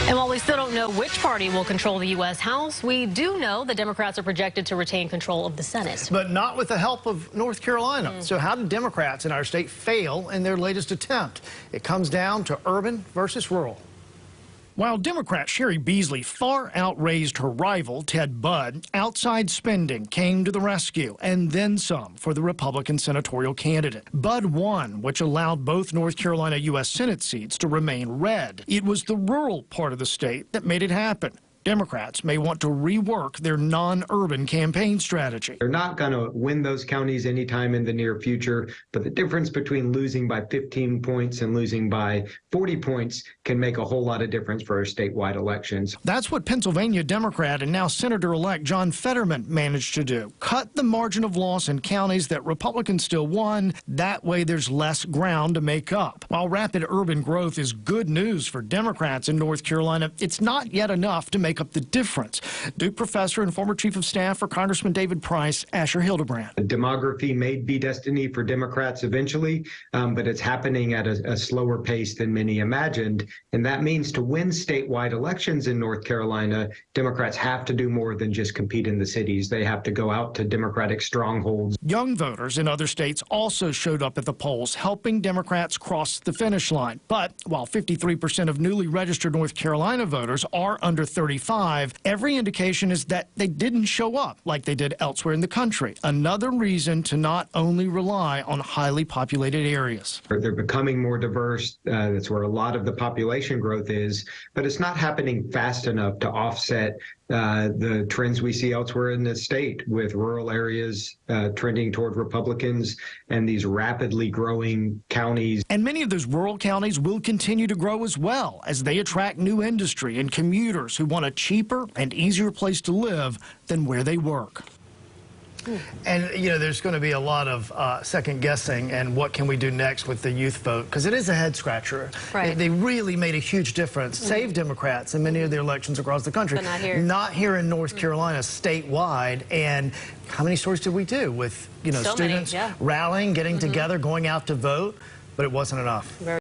And while we still don't know which party will control the U.S. House, we do know the Democrats are projected to retain control of the Senate. But not with the help of North Carolina. So how did Democrats in our state fail in their latest attempt? It comes down to urban versus rural. While Democrat Sherry Beasley far outraised her rival, Ted Budd, outside spending came to the rescue, and then some for the Republican senatorial candidate. Budd won, which allowed both North Carolina U.S. Senate seats to remain red. It was the rural part of the state that made it happen. Democrats may want to rework their non-urban campaign strategy. They're not going to win those counties anytime in the near future, but the difference between losing by 15 points and losing by 40 points can make a whole lot of difference for our statewide elections. That's what Pennsylvania Democrat and now Senator-elect John Fetterman managed to do. Cut the margin of loss in counties that Republicans still won. That way there's less ground to make up. While rapid urban growth is good news for Democrats in North Carolina, it's not yet enough to make up the difference. Duke professor and former chief of staff for Congressman David Price, Asher Hildebrand. Demography may be destiny for Democrats eventually, but it's happening at a slower pace than many imagined. And that means to win statewide elections in North Carolina, Democrats have to do more than just compete in the cities. They have to go out to Democratic strongholds. Young voters in other states also showed up at the polls, helping Democrats cross the finish line. But while 53% of newly registered North Carolina voters are under 35, every indication is that they didn't show up like they did elsewhere in the country. Another reason to not only rely on highly populated areas. They're becoming more diverse. That's where a lot of the population growth is, but it's not happening fast enough to offset the trends we see elsewhere in the state, with rural areas trending toward Republicans and these rapidly growing counties. And many of those rural counties will continue to grow as well as they attract new industry and commuters who want a cheaper and easier place to live than where they work. And, you know, there's going to be a lot of second guessing and what can we do next with the youth vote, because it is a head scratcher. Right. They really made a huge difference, saved Democrats in many of their elections across the country. But not here. Not here in North Carolina, statewide. And how many stories did we do with, you know, So students many, yeah. rallying, getting together, going out to vote? But it wasn't enough.